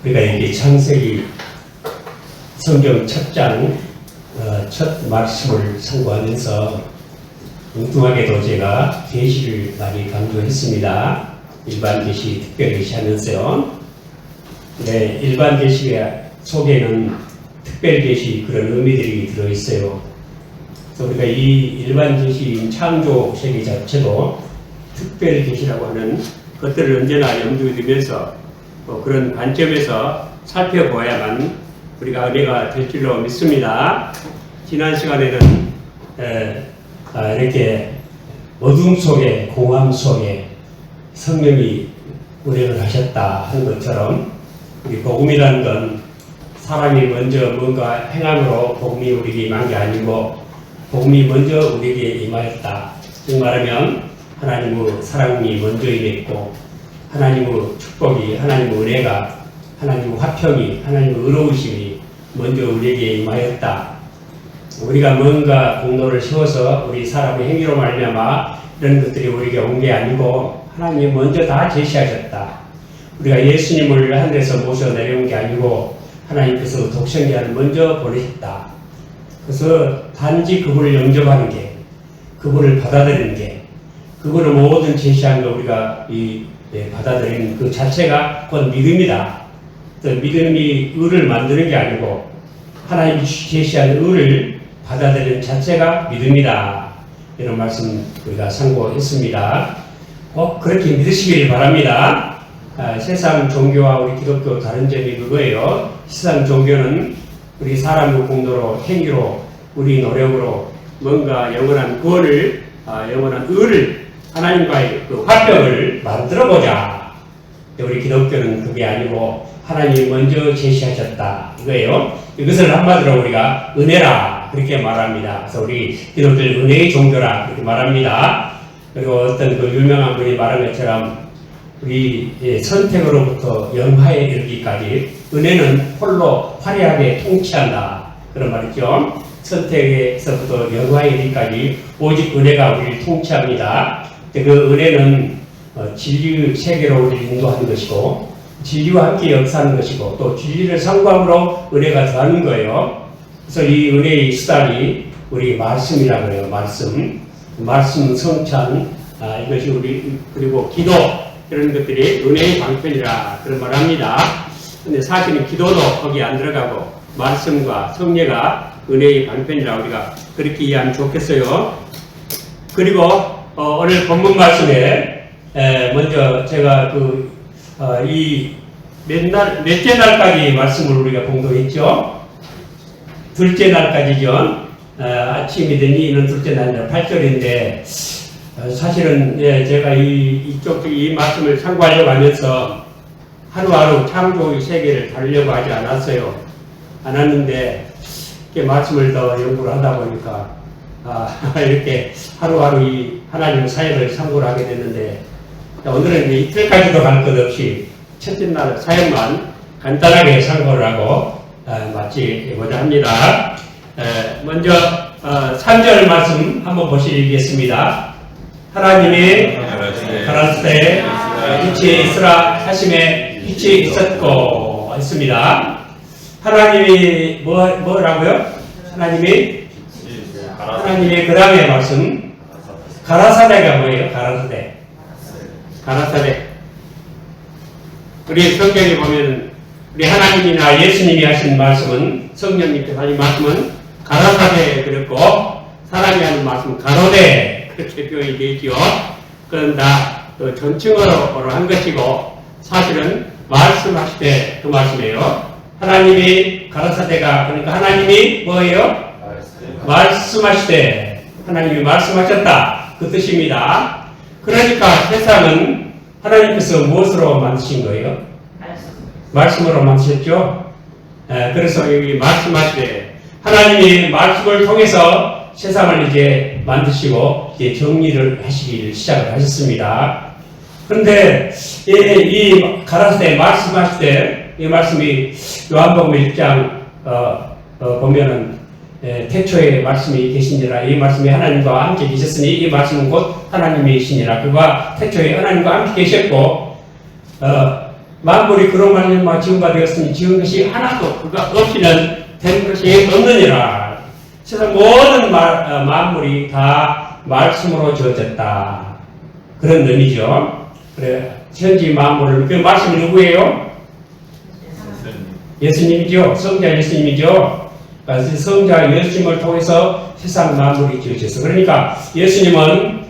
우리가 이게 창세기 성경 첫 장 첫 말씀을 참고하면서 엉뚱하게도 제가 계시를 많이 강조했습니다. 일반 계시, 특별 계시 하면서요. 네, 일반 계시 속에는 특별 계시 그런 의미들이 들어있어요. 그래서 우리가 이 일반 계시인 창조 세계 자체도 특별 계시라고 하는 것들을 언제나 염두에 두면서 그런 관점에서 살펴보아야만 우리가 은혜가 될 줄로 믿습니다. 지난 시간에는 이렇게 어둠 속에 공허함 속에 성령이 운행을 하셨다 하는 것처럼 우리 복음이라는 건 사람이 먼저 뭔가 행함으로 복음이 우리에게 임한 게 아니고 복음이 먼저 우리에게 임하였다. 즉 말하면 하나님의 사랑이 먼저 임했고 하나님의 축복이, 하나님의 은혜가, 하나님의 화평이, 하나님의 의로우심이 먼저 우리에게 임하였다. 우리가 뭔가 공로를 세워서 우리 사람의 행위로 말미암아 이런 것들이 우리에게 온 게 아니고 하나님이 먼저 다 제시하셨다. 우리가 예수님을 하늘에서 모셔 내려온 게 아니고 하나님께서 독생자를 먼저 보내셨다. 그래서 단지 그분을 영접하는 게, 그분을 받아들이는 게, 그분을 모든 제시한 거 우리가 받아들이는 그 자체가 곧 믿음이다. 믿음이 의를 만드는 게 아니고 하나님이 제시한 의를 받아들이는 자체가 믿음이다. 이런 말씀 우리가 상고했습니다. 꼭 그렇게 믿으시길 바랍니다. 세상 종교와 우리 기독교 다른 점이 그거예요. 세상 종교는 우리 사람의 공로로, 행위로, 우리 노력으로 뭔가 영원한 구원을, 영원한 의를, 하나님과의 그 화평을 만들어보자. 우리 기독교는 그게 아니고 하나님이 먼저 제시하셨다. 이거예요. 이것을 한마디로 우리가 은혜라 그렇게 말합니다. 그래서 우리 기독교는 은혜의 종교라 그렇게 말합니다. 그리고 어떤 그 유명한 분이 말한 것처럼 우리 선택으로부터 영화에 이르기까지 은혜는 홀로 화려하게 통치한다. 그런 말이죠. 선택에서부터 영화에 이르기까지 오직 은혜가 우리를 통치합니다. 그 은혜는 진리 세계로 우리를 인도하는 것이고 진리와 함께 역사하는 것이고 또 진리를 상고함으로 은혜가 더하는 거예요. 그래서 이 은혜의 수단이 우리 말씀이라고 해요. 말씀 성찬, 이것이 우리 그리고 기도 이런 것들이 은혜의 방편이라 그런 말을 합니다. 근데 사실은 기도도 거기 안 들어가고 말씀과 성례가 은혜의 방편이라 우리가 그렇게 이해하면 좋겠어요. 그리고 오늘 본문 말씀에 먼저 제가 이 몇째 날까지 말씀을 우리가 공동했죠. 둘째 날까지죠. 아침이 되니 이는 둘째 날이라 8절인데 사실은 제가 이 말씀을 참고하려고 하면서 하루하루 창조의 세계를 다루려고 하지 않았어요. 않았는데 이렇게 말씀을 더 연구를 하다 보니까 이렇게 하루하루 이 하나님의 사역을 참고를 하게 됐는데 오늘은 이틀까지도 갈 것 없이 첫째 날 사역만 간단하게 참고를 하고 마치고자 합니다. 먼저 3절 말씀 한번 보시겠습니다. 하나님이 가라사대 빛이 있으라 하심에 빛이 있었고 했습니다. 하나님이 뭐라고요? 하나님이 그 다음에 말씀 가라사대가 뭐예요? 가라사대. 우리 성경에 보면 우리 하나님이나 예수님이 하신 말씀은 성령님께서 하신 말씀은 가라사대 그랬고 사람이 하는 말씀은 가로대 그렇게 표현이 되어 있죠. 그건 다 존칭어로 한 것이고 사실은 말씀하실 때 그 말씀이에요. 하나님이 가라사대가 그러니까 하나님이 뭐예요? 말씀하실 때 하나님이 말씀하셨다 그 뜻입니다. 그러니까 세상은 하나님께서 무엇으로 만드신 거예요? 말씀으로 만드셨죠? 그래서 여기 말씀하실 때 하나님이 말씀을 통해서 세상을 이제 만드시고 이제 정리를 하시기를 시작을 하셨습니다. 그런데 이 가라사대 말씀하실 때 이 말씀이 요한복음 1장 보면은 태초에 말씀이 계시니라 이 말씀이 하나님과 함께 계셨으니 이 말씀은 곧 하나님이시니라 그가 태초에 하나님과 함께 계셨고 만물이 그로 말미암아 지음바 되었으니 지은 것이 하나도 그가 없이는 된 것이 없느니라. 세상 모든 만물이 다 말씀으로 지어졌다. 그런 의미죠. 그래, 현지 만물을, 그 말씀이 누구예요? 예수님이죠. 성자 예수님이죠. 그래서 성자 예수님을 통해서 세상 만물이 지어졌어. 그러니까 예수님은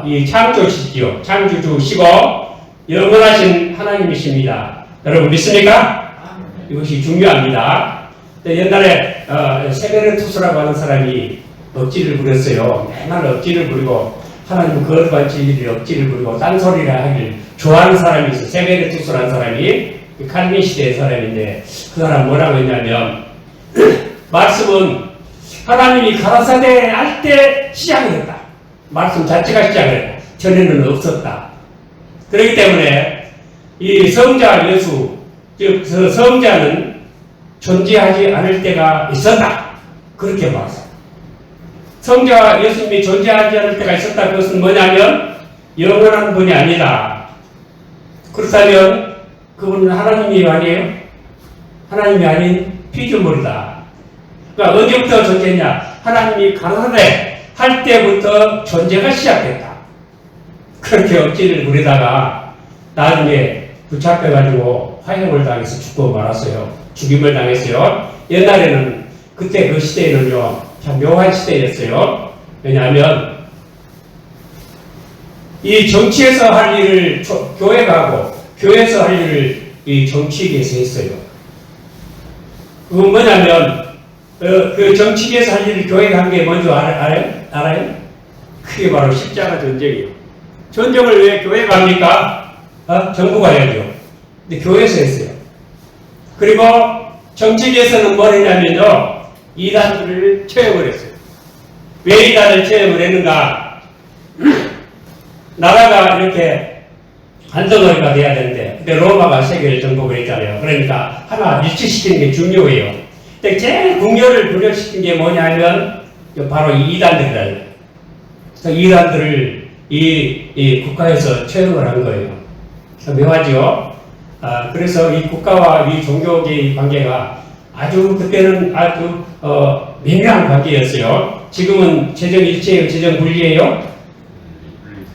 이 창조주시죠. 창조주시고 영원하신 하나님이십니다. 여러분 믿습니까? 이것이 중요합니다. 옛날에 세베르투스라고 하는 사람이 억지를 부렸어요. 맨날 억지를 부리고 하나님 거룩한 진리를 억지를 부리고 딴소리를 하길 좋아하는 사람이 있어요. 세베르투스라는 사람이 칼빈 시대의 사람인데 그 사람 뭐라고 했냐면 말씀은 하나님이 가라사대 할 때 시작을 했다. 말씀 자체가 시작을 했다. 전에는 없었다. 그렇기 때문에 이 성자 예수, 즉 성자는 존재하지 않을 때가 있었다. 그렇게 말했어요. 성자 예수님이 존재하지 않을 때가 있었다. 그것은 뭐냐면 영원한 분이 아니다. 그렇다면 그분은 하나님이 아니에요? 하나님이 아닌 피조물이다. 그러니까 언제부터 존재했냐? 하나님이 가라사대 할 때부터 존재가 시작됐다. 그렇게 억지를 부리다가 나중에 붙잡혀가지고 화형을 당해서 죽고 말았어요. 죽임을 당했어요. 옛날에는 그때 그 시대에는요 참 묘한 시대였어요. 왜냐하면 이 정치에서 할 일을 교회가 하고 교회에서 할 일을 이 정치계에서 했어요. 그건 뭐냐면 그 정치계에서 할 일을 교회가 한 게 뭔지 알아요? 그게 바로 십자가 전쟁이에요. 전쟁을 왜 교회가 합니까? 정부가 해야죠. 근데 교회에서 했어요. 그리고 정치계에서는 뭘 했냐면요 이단들을 채용을 했어요. 왜 이단을 채용을 했는가? 나라가 이렇게 한덩어리가 돼야 되는데, 근데 로마가 세계를 정복을 했잖아요. 그러니까 하나 일치시키는 게 중요해요. 근데 제일 국열을 분열시킨 게 뭐냐면 바로 이 이단들이라는 거예요. 그래서 이단들을 이 국가에서 채용을 한 거예요. 묘하죠? 그래서 이 국가와 이 종교계의 관계가 아주 그때는 아주 미묘한 관계였어요. 지금은 재정 일체예요? 재정 분리예요?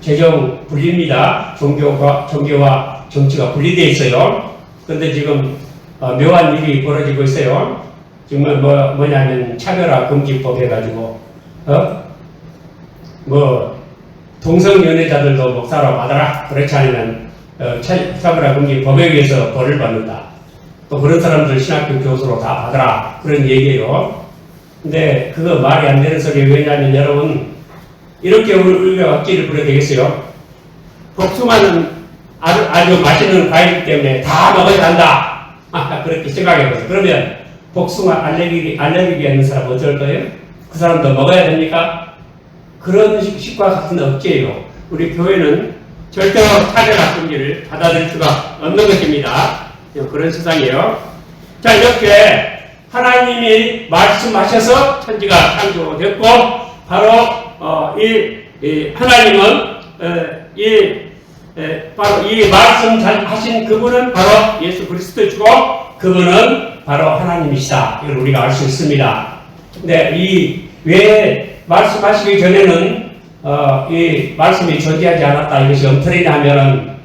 재정 분리입니다. 종교와 정치가 분리되어 있어요. 그런데 지금 묘한 일이 벌어지고 있어요. 지금 뭐냐면 차별화 금지법 해가지고 동성 연애자들도 목사로 받아라. 그렇지 않으면 차별화 금지법에 의해서 벌을 받는다. 또 그런 사람들 신학교 교수로 다 받아라. 그런 얘기예요. 근데 그거 말이 안 되는 소리. 왜냐하면 여러분 이렇게 우리가 억지를 부려야 되겠어요? 복숭아는 아주 맛있는 과일이기 때문에 다 먹어야 한다. 그렇게 생각해보세요. 그러면 복숭아 알레르기가 있는 사람 어쩔 거예요? 그 사람도 먹어야 됩니까? 그런 식과 같은 억지예요. 우리 교회는 절대로 차별화 금지를 받아들일 수가 없는 것입니다. 그런 세상이에요. 자, 이렇게 하나님이 말씀하셔서 천지가 창조됐고 바로 하나님은 바로 이 말씀하신 그분은 바로 예수 그리스도이시고 그분은 바로 하나님이시다. 이걸 우리가 알 수 있습니다. 근데 왜 말씀하시기 전에는 이 말씀이 존재하지 않았다. 이것이 엉터리냐 하면은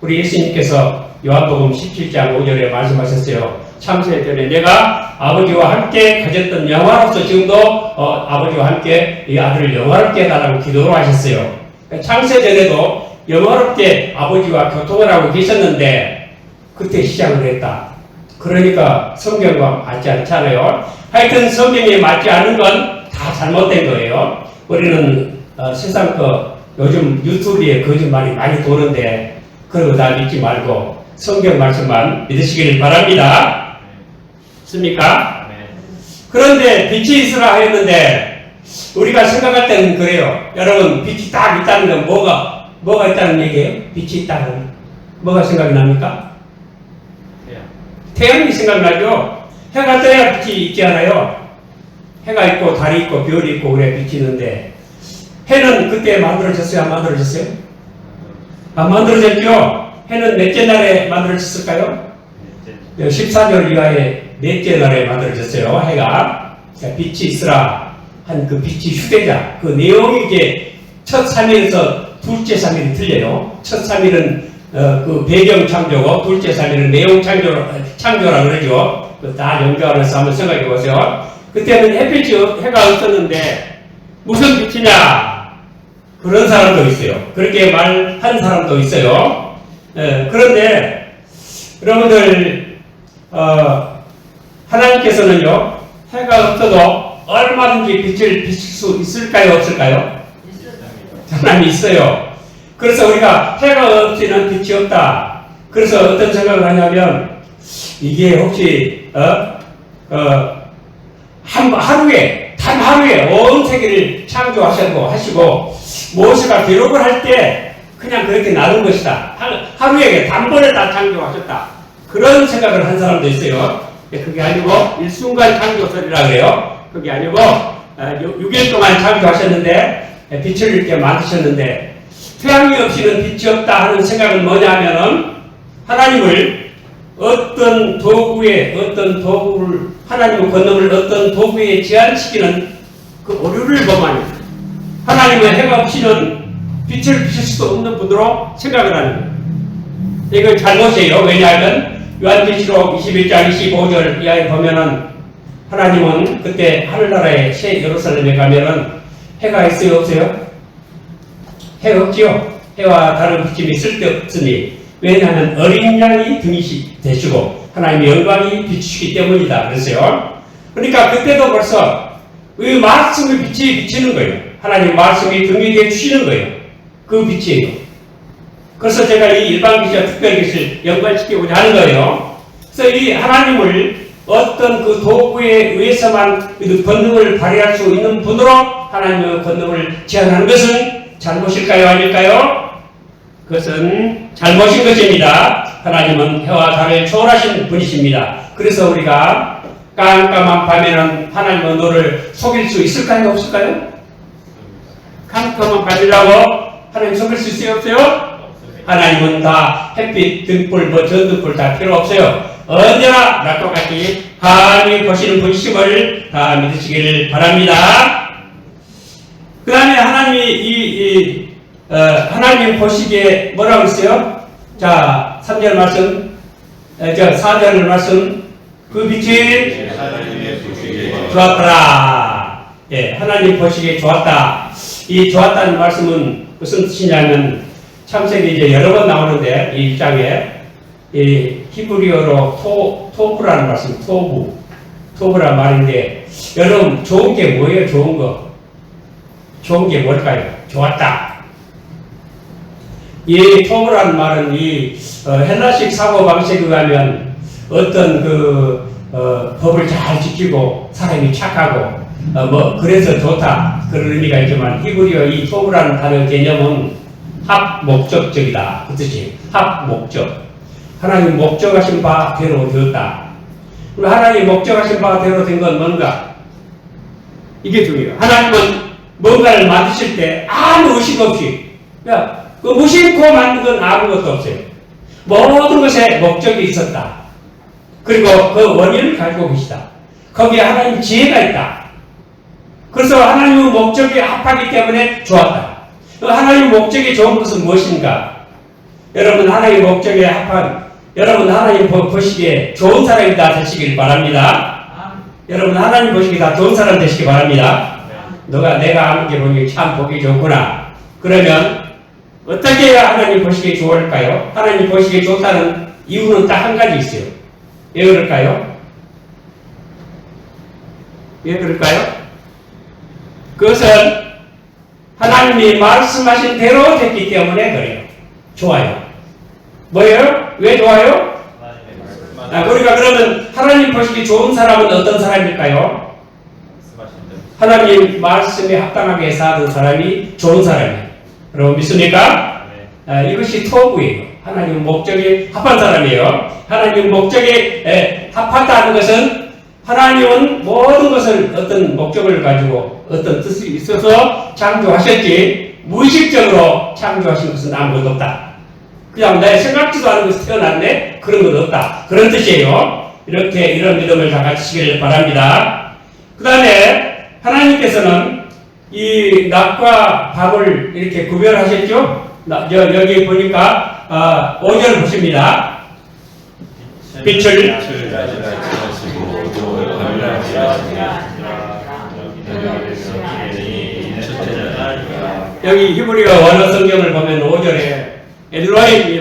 우리 예수님께서 요한복음 17장 5절에 말씀하셨어요. 창세 전에 내가 아버지와 함께 가졌던 영화로서 지금도 아버지와 함께 이 아들을 영화롭게 해달라고 기도를 하셨어요. 창세 전에도 영화롭게 아버지와 교통을 하고 계셨는데 그때 시작을 했다. 그러니까 성경과 맞지 않잖아요. 하여튼 성경에 맞지 않은 건 다 잘못된 거예요. 우리는 세상 요즘 유튜브에 거짓말이 많이 도는데 그런 거 다 믿지 말고 성경 말씀만 믿으시기를 바랍니다. 있습니까? 그런데 빛이 있으라 하였는데 우리가 생각할 때는 그래요. 여러분 빛이 딱 있다는 건 뭐가 있다는 얘기예요? 빛이 있다는 뭐가 생각이 납니까? 태양이 생각나죠? 해가 떠야 빛이 있지 않아요? 해가 있고 달이 있고 별이 있고 그래 빛이 있는데 해는 그때 만들어졌어요? 안 만들어졌어요? 안 만들어졌죠? 해는 넷째 날에 만들어졌을까요? 14개월 이하의 넷째 날에 만들어졌어요. 해가. 빛이 있으라 한 그 빛이 휴대자. 그 내용이 이제 첫 3일에서 둘째 3일이 틀려요. 첫 3일은 그 배경 창조고 둘째 3일은 내용 창조라 그러죠. 다 연결해서 한번 생각해 보세요. 그때는 해가 없었는데 무슨 빛이냐? 그런 사람도 있어요. 그렇게 말한 사람도 있어요. 그런데 여러분들 하나님께서는요 해가 없어도 얼마든지 빛을 비칠 수 있을까요? 없을까요? 하나님이 있어요. 그래서 우리가 해가 없이는 빛이 없다. 그래서 어떤 생각을 하냐면 이게 혹시 하루에 단 하루에 온 세계를 창조하시고 모세가 기록을 할 때 그냥 그렇게 나눈 것이다. 하루에 단번에 다 창조하셨다. 그런 생각을 한 사람도 있어요. 그게 아니고 일순간 창조설이라 그래요. 그게 아니고 6일 동안 창조하셨는데 빛을 이렇게 만드셨는데 태양이 없이는 빛이 없다 하는 생각은 뭐냐면은 하나님을 어떤 도구를 하나님의 권능을 어떤 도구에 제한시키는 그 오류를 범하는 하나님의 해가 없이는 빛을 비칠 수도 없는 분으로 생각을 하는 거예요. 이거 잘못이에요. 왜냐하면 요한계시록 21장 25절 이하에 보면은 하나님은 그때 하늘나라의 새 예루살렘에 가면은 해가 있어요? 없어요? 해 없지요? 해와 다른 비침이 쓸데없으니 왜냐하면 어린 양이 등이 되시고 하나님의 영광이 비추시기 때문이다 그랬어요. 그러니까 그때도 벌써 그 말씀의 빛이 비치는 거예요. 하나님 말씀이 등이 되어 주시는 거예요. 그 빛이에요. 그래서 제가 이 일반계시와 특별계시를 연관시키고자 하는 거예요. 그래서 이 하나님을 어떤 그 도구에 의해서만 그 권능을 발휘할 수 있는 분으로 하나님의 권능을 제한하는 것은 잘못일까요? 아닐까요? 그것은 잘못인 것입니다. 하나님은 해와 달을 초월하신 분이십니다. 그래서 우리가 깜깜한 밤에는 하나님의 너를 속일 수 있을까요? 없을까요? 깜깜한 밤이라고 하나님 속일 수 있어요? 없어요? 하나님은 다 햇빛, 등불, 전등불 다 필요 없어요. 언제나 낮과 같이 감히 보시는 분이심을 다 믿으시기를 바랍니다. 그 다음에 하나님이 하나님 보시기에 뭐라고 했어요? 자, 3절 말씀, 4절 말씀, 그 빛이 좋았더라. 예, 하나님 보시기에 좋았다. 이 좋았다는 말씀은 무슨 뜻이냐면, 창세기 이제 여러 번 나오는데, 이 1장에, 이 히브리어로 토브라는 말씀, 토브란 말인데, 여러분, 좋은 게 뭐예요? 좋은 거. 좋은 게 뭘까요? 좋았다. 이 토브라는 말은 이 헬라식 사고방식에 가면 어떤 법을 잘 지키고 사람이 착하고 그래서 좋다 그런 의미가 있지만 히브리어 이 토브라는 단어 개념은 합목적적이다 그 뜻이에요. 합목적. 하나님 목적하신 바대로 되었다. 하나님 목적하신 바대로 된 건 뭔가? 이게 중요해요. 하나님은 뭔가를 만드실 때 아무 의식 없이 그 무심코 만든 건 아무것도 없어요. 모든 것에 목적이 있었다. 그리고 그 원인을 가지고 계시다. 거기에 하나님 지혜가 있다. 그래서 하나님의 목적이 합하기 때문에 좋았다. 하나님의 목적이 좋은 것은 무엇인가? 여러분 하나님의 목적에 합한 여러분 하나님 보시기에 좋은 사람이 다 되시길 바랍니다. 여러분 하나님 보시기에 다 좋은 사람 되시기 바랍니다. 내가 아는 게 보니 참 보기 좋구나. 그러면 어떻게 해야 하나님 보시기에 좋을까요? 하나님 보시기에 좋다는 이유는 딱 한 가지 있어요. 왜 그럴까요? 왜 그럴까요? 그것은 하나님이 말씀하신 대로 됐기 때문에 그래요. 좋아요. 뭐예요? 왜 좋아요? 우리가 그러면 하나님 보시기 좋은 사람은 어떤 사람일까요? 하나님 말씀에 합당하게 사는 사람이 좋은 사람이에요. 여러분 믿습니까? 이것이 토부예요. 하나님 목적에 합한 사람이에요. 하나님 목적에 합하다는 것은 하나님은 모든 것을 어떤 목적을 가지고 어떤 뜻이 있어서 창조하셨지 무의식적으로 창조하신 것은 아무것도 없다. 그냥 내 생각지도 않은 것에서 태어났네? 그런 건 없다. 그런 뜻이에요. 이렇게 이런 믿음을 다 가지시기를 바랍니다. 그 다음에 하나님께서는 이 낮과 밤을 이렇게 구별하셨죠? 여기 보니까 5절 보십니다. 빛을 여기 히브리어 원어 성경을 보면 5절에 엘로힘이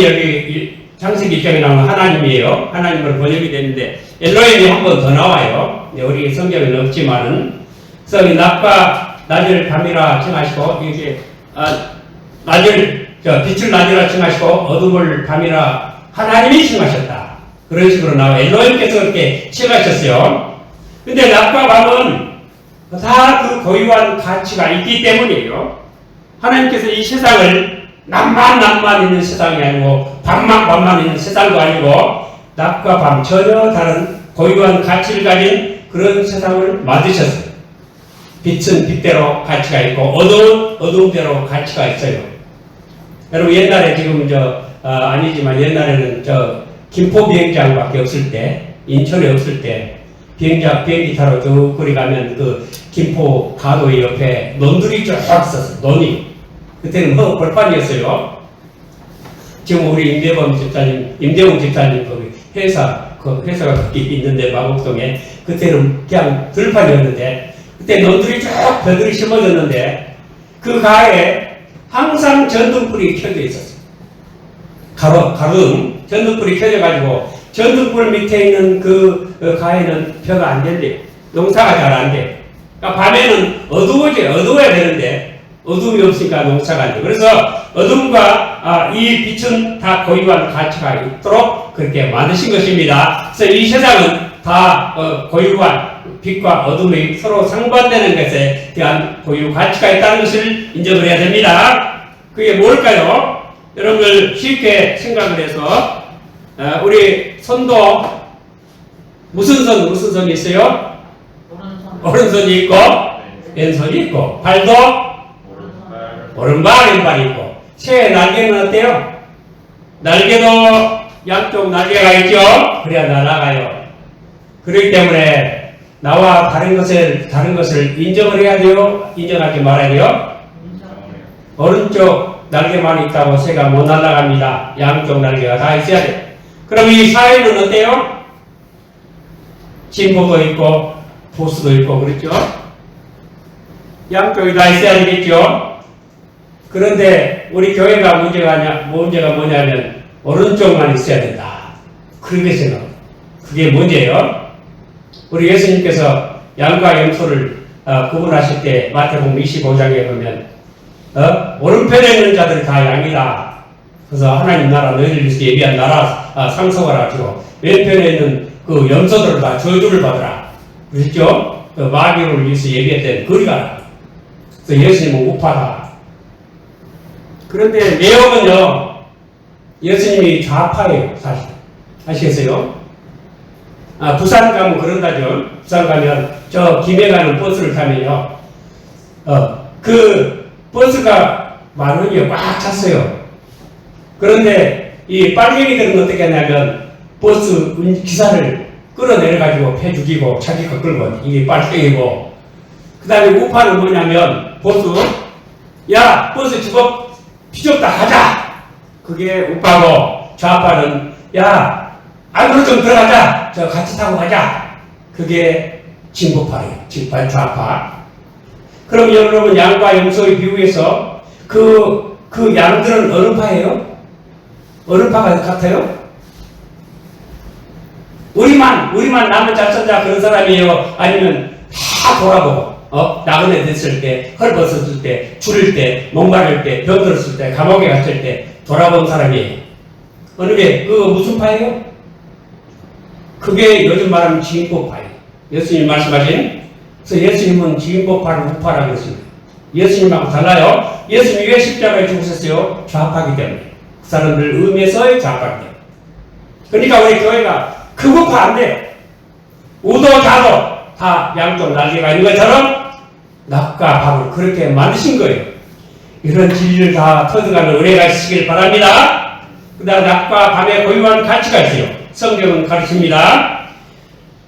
여기 창세기 기경에 나오는 하나님이에요. 하나님으로 번역이 되는데 엘로힘이 한 번 더 나와요. 우리 성경에는 없지만은 그래서 낮과 낮을 밤이라 칭하시고 이게 빛을 낮이라 칭하시고 어둠을 밤이라 하나님이 칭하셨다. 그런 식으로 나와 엘로힘께서 그렇게 칭하셨어요. 근데 낮과 밤은 다 그 고유한 가치가 있기 때문이에요. 하나님께서 이 세상을 낮만 있는 세상이 아니고 밤만 있는 세상도 아니고 낮과 밤 전혀 다른 고유한 가치를 가진 그런 세상을 만드셨어요. 빛은 빛대로 가치가 있고 어두운 어두움대로 가치가 있어요. 여러분 옛날에 지금 아니지만 옛날에는 김포 비행장밖에 없을 때 인천에 없을 때 비행기 타러 저 거리 가면 그 김포 가도의 옆에 논들이 쫙 있었어요. 논이. 그때는 벌판이었어요. 지금 우리 임대웅 집사님 거기 회사가 거기 있는데 마곡동에 그때는 그냥 들판이었는데 그때 논들이 쭉 벼들이 심어졌는데 그 가에 항상 전등불이 켜져 있었어요. 가로등 전등불이 켜져가지고 전등불 밑에 있는 그 가에는 벼가 안 된대요. 농사가 잘 안 돼요. 그러니까 밤에는 어두워야 되는데 어둠이 없으니까 농사가 안 돼요. 그래서 어둠과 이 빛은 다 고유한 가치가 있도록 그렇게 만드신 것입니다. 그래서 이 세상은 다 고유한 빛과 어둠이 서로 상반되는 것에 대한 고유 가치가 있다는 것을 인정을 해야 됩니다. 그게 뭘까요? 여러분들 쉽게 생각을 해서 우리 손도 무슨 선이 있어요? 오른손이 있고 왼손이 있고 발도 오른발 왼발이 있고 새의 날개는 어때요? 날개도 양쪽 날개가 있죠? 그래야 날아가요. 그렇기 때문에 나와 다른 것을 인정을 해야 돼요? 인정하지 말아야 돼요? 오른쪽 날개만 있다고 새가 못 날아갑니다. 양쪽 날개가 다 있어야 돼요. 그럼 이 사회는 어때요? 진보도 있고 보수도 있고 그렇죠? 양쪽이 다 있어야 되겠죠? 그런데 우리 교회가 문제가 뭐냐면 오른쪽만 있어야 된다. 그러겠어요. 그게 문제예요. 우리 예수님께서 양과 염소를 구분하실 때 마태복음 25장에 보면 오른편에 있는 자들이 다 양이다. 그래서 하나님 나라 너희를 위해서 예비한 나라 상속을 하시고 왼편에 있는 그 염소들을 다 저주를 받으라. 그렇죠? 그 마귀를 위해서 예비했던 거리가. 그래서 예수님은 우파다. 그런데 내용은요, 예수님이 좌파예요, 사실. 아시겠어요? 부산 가면 그런다죠. 부산 가면 저 김해 가는 버스를 타면요, 그 버스가 만원이요, 꽉 찼어요. 그런데 이 빨갱이들은 어떻게 하냐면 버스 기사를 끌어내려가지고 폐 죽이고 자기가 끌고 이게 빨갱이고, 그 다음에 우파는 뭐냐면 야 버스 주걱 피좁다 가자, 그게 우파고, 좌파는 야 안으로 좀 들어가자, 저 같이 타고 가자, 그게 진보파예요. 좌파. 그럼 여러분 양과 염소의 비유에서 그 양들은 어느 파예요? 어느 파가 같아요? 우리만 남은 자천자 그런 사람이에요? 아니면 다 돌아보고 나그네 됐을 때, 헐벗었을 때, 줄일 때, 목마를 때, 병들었을 때, 감옥에 갔을 때 돌아본 사람이에요? 어느 게 무슨 파예요? 그게 요즘 말하면 진보파예요. 예수님 말씀하신. 그래서 예수님은 진보파를 우파라고 했습니다. 예수님하고 달라요. 예수님이 왜 십자가에 죽으셨어요? 좌파기 때문에. 그 사람들 의미에서의 좌파기 때문에. 그러니까 우리 교회가 극우파 안 돼요. 우도 좌도 다 양쪽 날개가 있는 것처럼 낮과 밤을 그렇게 만드신 거예요. 이런 진리를 다 터득하는 은혜가 있으시길 바랍니다. 그다음 낮과 밤의 고유한 가치가 있어요. 성경은 가르칩니다.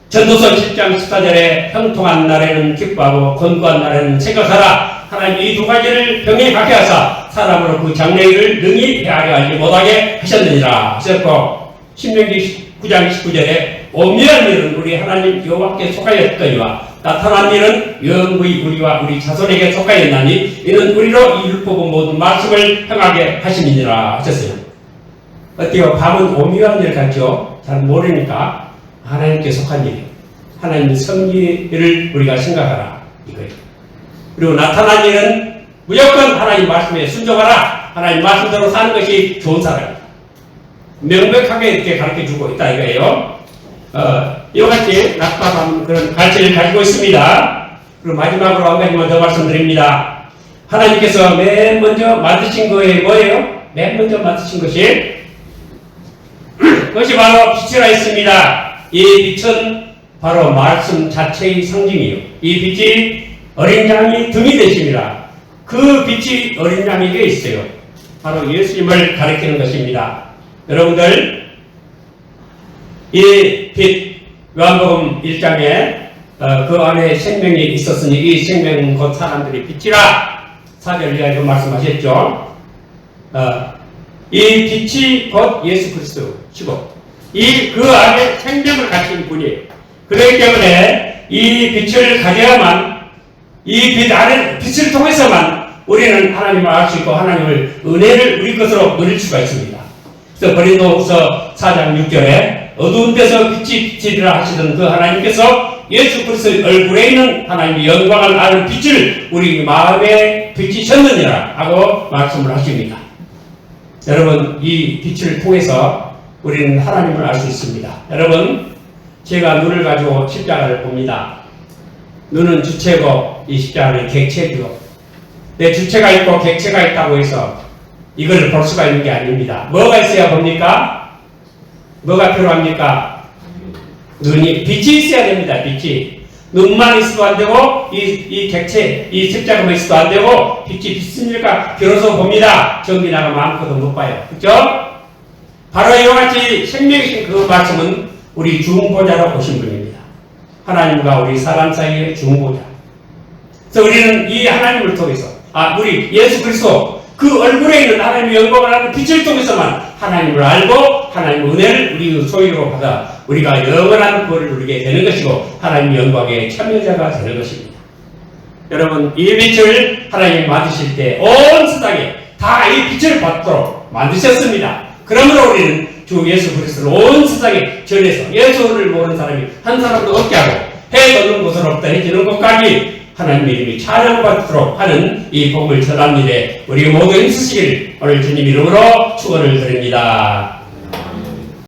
전도서 10장 14절에 형통한 날에는 기뻐하고 권고한 날에는 생각하라. 하나님 이 두 가지를 병행하게 하사 사람으로 그 장래일을 능히 헤아려 알지 못하게 하셨느니라 하셨고, 신명기 9장 29절에 오묘한 일은 우리 하나님 여호와께 속하였더니와 나타난 일은 영구히 우리와 우리 자손에게 속하였나니 이는 우리로 이 율법의 모든 말씀을 행하게 하심이니라 하셨어요. 어때요? 밤은 오묘한 일 같죠? 잘 모르니까 하나님께 속한 일이에요. 하나님의 섭리를 우리가 생각하라 이거예요. 그리고 나타난 일은 무조건 하나님 말씀에 순종하라. 하나님 말씀대로 사는 것이 좋은 사람이다. 명백하게 이렇게 가르쳐주고 있다 이거예요. 이와 같이 낮과 밤 그런 가치를 가지고 있습니다. 그리고 마지막으로 한 가지만 더 말씀드립니다. 하나님께서 맨 먼저 만드신 거에 뭐예요? 맨 먼저 만드신 것이 그것이 바로 빛이라 했습니다. 이 빛은 바로 말씀 자체의 상징이에요. 이 빛이 어린 양이 등이 되십니다. 그 빛이 어린 양에게 있어요. 바로 예수님을 가리키는 것입니다. 여러분들, 이 빛, 요한복음 1장에 그 안에 생명이 있었으니 이 생명은 곧 사람들의 빛이라 4절 이하에도 말씀하셨죠. 이 빛이 곧 예수 그리스도시고 그 안에 생명을 가진 분이에요. 그렇기 때문에 이 빛을 가져야만, 이 빛 안에 빛을 통해서만 우리는 하나님을 알 수 있고 하나님을 은혜를 우리 것으로 누릴 수가 있습니다. 그래서 고린도후서 4장 6절에 어두운 데서 빛이 비치리라 하시던 그 하나님께서 예수 그리스도의 얼굴에 있는 하나님의 영광을 아는 빛을 우리 마음에 비치셨느니라 하고 말씀을 하십니다. 여러분, 이 빛을 통해서 우리는 하나님을 알 수 있습니다. 여러분, 제가 눈을 가지고 십자가를 봅니다. 눈은 주체고 이 십자가는 객체죠. 내 주체가 있고 객체가 있다고 해서 이걸 볼 수가 있는 게 아닙니다. 뭐가 있어야 봅니까? 뭐가 필요합니까? 눈이, 빛이 있어야 됩니다. 빛이. 눈만 있어도 안 되고 이 객체, 이 십자가만 있어도 안 되고 빛이 비습니까? 비로소 봅니다. 전기 나가면 아무것도 못 봐요. 그렇죠? 바로 이와 같이 생명이신 그 말씀은 우리 중보자로 오신 분입니다. 하나님과 우리 사람 사이의 중보자. 그래서 우리는 이 하나님을 통해서, 우리 예수 그리스도 그 얼굴에 있는 하나님의 영광을 아는 빛을 통해서만 하나님을 알고 하나님의 은혜를 우리 소유로 받아 우리가 영원한 구원을 누리게 되는 것이고 하나님의 영광의 참여자가 되는 것입니다. 여러분, 이 빛을 하나님이 만드실 때 온 세상에 다 이 빛을 받도록 만드셨습니다. 그러므로 우리는 주 예수 그리스도를 온 세상에 전해서 예수를 모르는 사람이 한 사람도 없게 하고 해 돋는 곳으로부터 해지는 곳까지 하나님의 이름이 찬양받도록 하는 이 복을 전하는 일에 우리 모두 힘쓰시기를 오늘 주님 이름으로 축원을 드립니다.